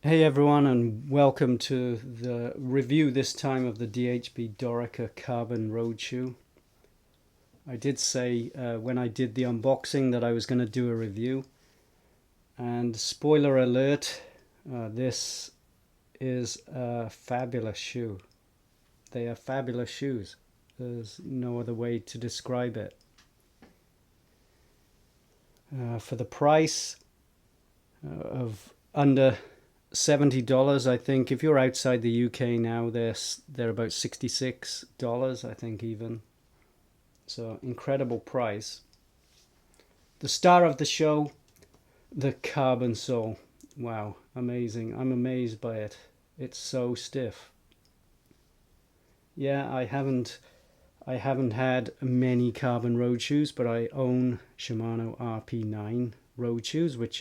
Hey everyone, and welcome to the review this time of the dhb Dorica carbon road shoe. I did say when I did the unboxing that I was going to do a review, and spoiler alert, this is a fabulous shoe. They are fabulous shoes. There's no other way to describe it. For the price of under $70, I think. If you're outside the UK now, they're about $66, I think, even. So incredible price. The star of the show, the carbon sole. Wow, amazing. I'm amazed by it. It's so stiff. Yeah, I haven't had many carbon road shoes, but I own Shimano RP9 road shoes, which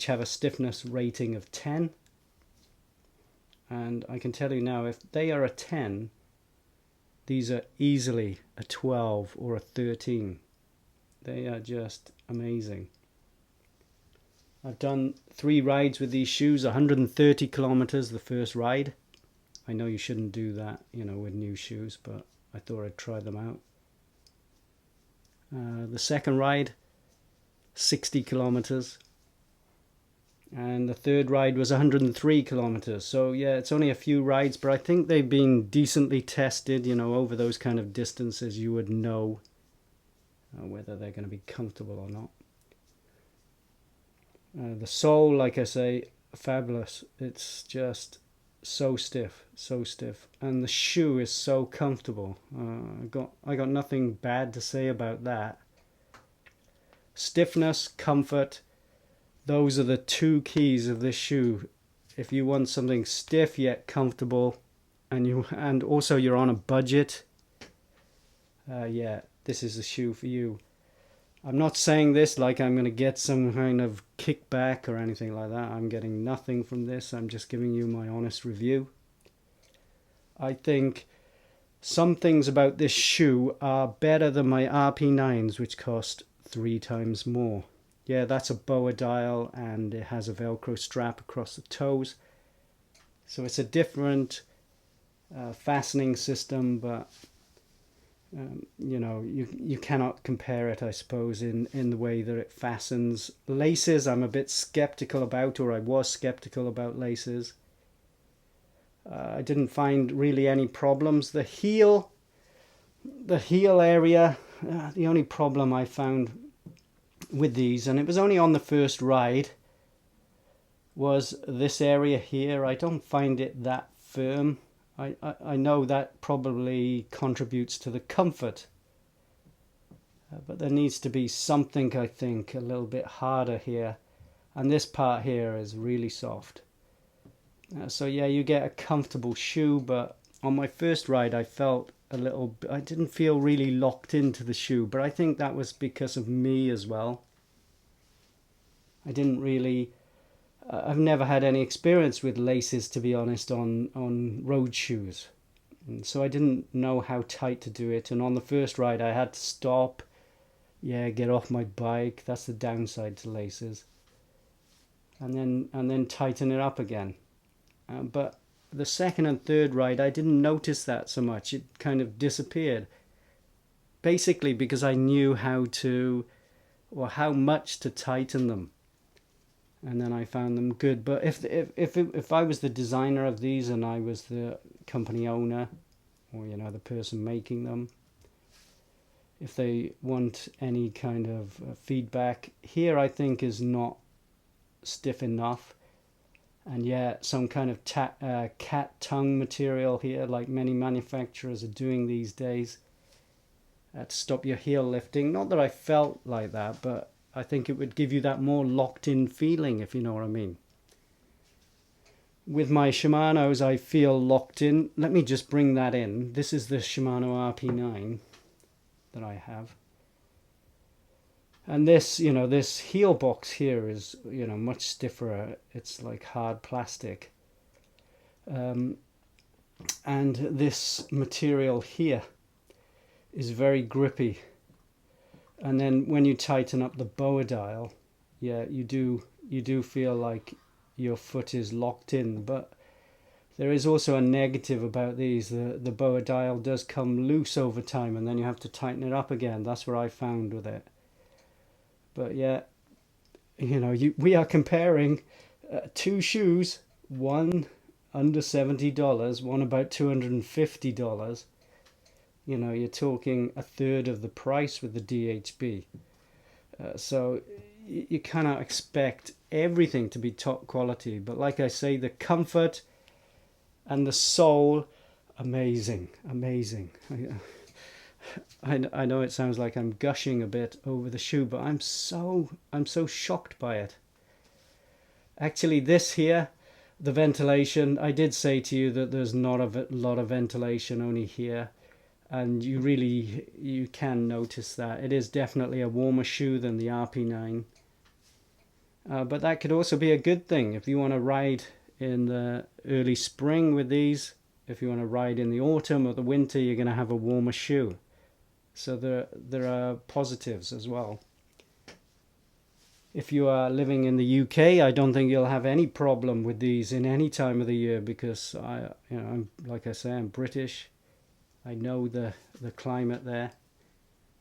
have a stiffness rating of 10. And I can tell you now, if they are a 10, these are easily a 12 or a 13. They are just amazing. I've done 3 rides with these shoes, 130 kilometers the first ride. I know you shouldn't do that, with new shoes, but I thought I'd try them out. The second ride, 60 kilometers. And the third ride was 103 kilometers. So yeah, it's only a few rides, but I think they've been decently tested. Over those kind of distances, you would know whether they're going to be comfortable or not. The sole, like I say, fabulous. It's just so stiff, and the shoe is so comfortable. I got nothing bad to say about that. Stiffness, comfort. Those are the 2 keys of this shoe. If you want something stiff yet comfortable, and also you're on a budget, yeah, this is the shoe for you. I'm not saying this like I'm going to get some kind of kickback or anything like that. I'm getting nothing from this. I'm just giving you my honest review. I think some things about this shoe are better than my RP9s, which cost 3 times more. Yeah, that's a boa dial, and it has a Velcro strap across the toes. So it's a different fastening system, but you cannot compare it, I suppose, in the way that it fastens. Laces, I'm a bit skeptical about, or I was skeptical about laces. I didn't find really any problems. The heel area, the only problem I found with these, and it was only on the first ride, was this area here. I don't find it that firm. I know that probably contributes to the comfort, but there needs to be something, I think, a little bit harder here, and this part here is really soft. So yeah, you get a comfortable shoe, but on my first ride I didn't feel really locked into the shoe, but I think that was because of me as well. I've never had any experience with laces, to be honest, on road shoes. And so I didn't know how tight to do it. And on the first ride I had to stop, get off my bike. That's the downside to laces. And then tighten it up again. But the second and third ride I didn't notice that so much. It kind of disappeared. Basically because I knew how much to tighten them. And then I found them good. But if I was the designer of these and I was the company owner, or the person making them, if they want any kind of feedback, here I think is not stiff enough. And some kind of cat tongue material here, like many manufacturers are doing these days, to stop your heel lifting. Not that I felt like that, but I think it would give you that more locked-in feeling, if you know what I mean. With my Shimanos, I feel locked in. Let me just bring that in. This is the Shimano RP9 that I have. And this, this heel box here is, much stiffer. It's like hard plastic. And this material here is very grippy. And then when you tighten up the boa dial, you do feel like your foot is locked in. But there is also a negative about these. The BOA dial does come loose over time, and then you have to tighten it up again. That's what I found with it. But yeah, we are comparing two shoes, one under $70, one about $250. You're talking a third of the price with the DHB. So you cannot expect everything to be top quality. But like I say, the comfort and the sole, amazing, amazing. I know it sounds like I'm gushing a bit over the shoe, but I'm so shocked by it. Actually, this here, the ventilation, I did say to you that there's not a lot of ventilation only here, and you can notice that. It is definitely a warmer shoe than the RP9. But that could also be a good thing if you want to ride in the early spring with these. If you want to ride in the autumn or the winter, you're going to have a warmer shoe. So there are positives as well. If you are living in the UK, I don't think you'll have any problem with these in any time of the year, because I'm, like I say, I'm British. I know the climate there.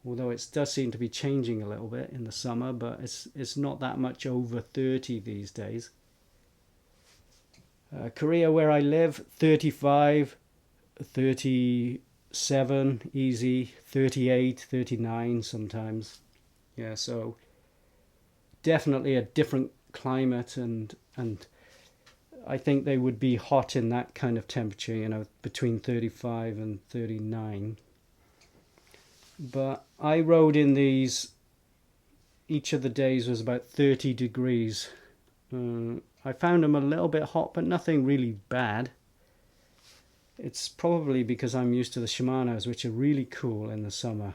Although it does seem to be changing a little bit in the summer, but it's not that much over 30 these days. Korea, where I live, 35, 37 easy, 38, 39 sometimes. Yeah, so definitely a different climate, and I think they would be hot in that kind of temperature, between 35 and 39. But I rode in these, each of the days was about 30 degrees. I found them a little bit hot, but nothing really bad. It's probably because I'm used to the Shimanos, which are really cool in the summer.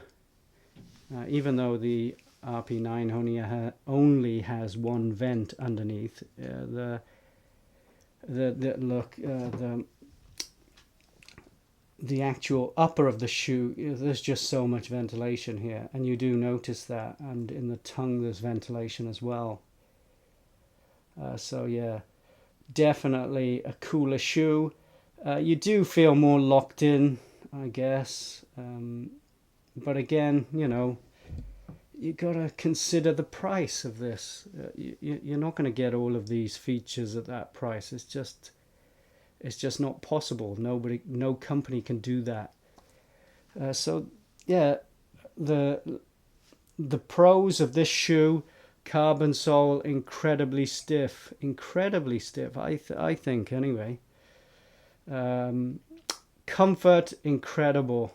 Even though the RP9 only has one vent underneath, the actual upper of the shoe, there's just so much ventilation here, and you do notice that, and in the tongue there's ventilation as well. So yeah, definitely a cooler shoe. You do feel more locked in, I guess, but again, you gotta consider the price of this. You're not going to get all of these features at that price. It's just not possible. No company can do that. So yeah, the pros of this shoe: carbon sole, incredibly stiff. I think anyway. Comfort, incredible.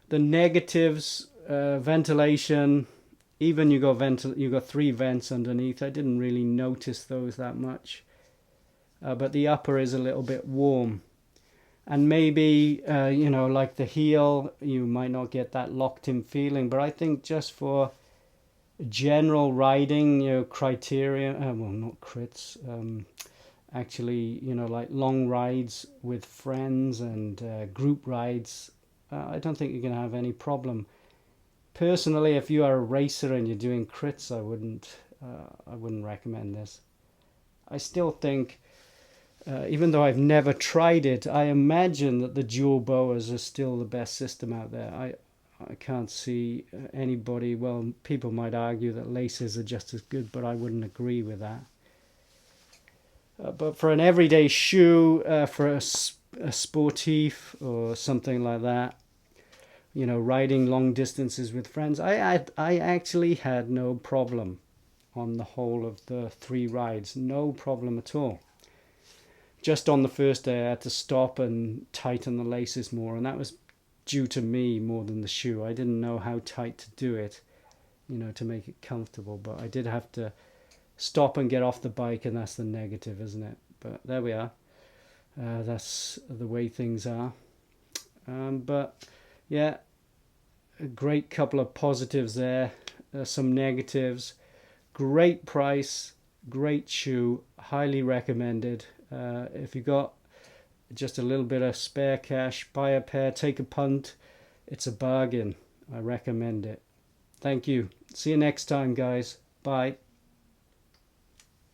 The negatives: ventilation. Even you got 3 vents underneath. I didn't really notice those that much. But the upper is a little bit warm, and maybe like the heel, you might not get that locked in feeling. But I think just for general riding, criteria, well, not crits, actually, like long rides with friends and group rides, I don't think you're going to have any problem. Personally, if you are a racer and you're doing crits, I wouldn't recommend this. I still think, even though I've never tried it, I imagine that the dual boas are still the best system out there. I can't see anybody. Well, people might argue that laces are just as good, but I wouldn't agree with that. But for an everyday shoe, for a sportif or something like that, riding long distances with friends, I actually had no problem on the whole of the 3 rides. No problem at all. Just on the first day I had to stop and tighten the laces more, and that was due to me more than the shoe. I didn't know how tight to do it, to make it comfortable, but I did have to stop and get off the bike, and that's the negative, isn't it? But there we are. That's the way things are. But yeah, a great couple of positives there, some negatives. Great price, great shoe, highly recommended. If you got just a little bit of spare cash, buy a pair, take a punt. It's a bargain. I recommend it. Thank you. See you next time, guys. Bye.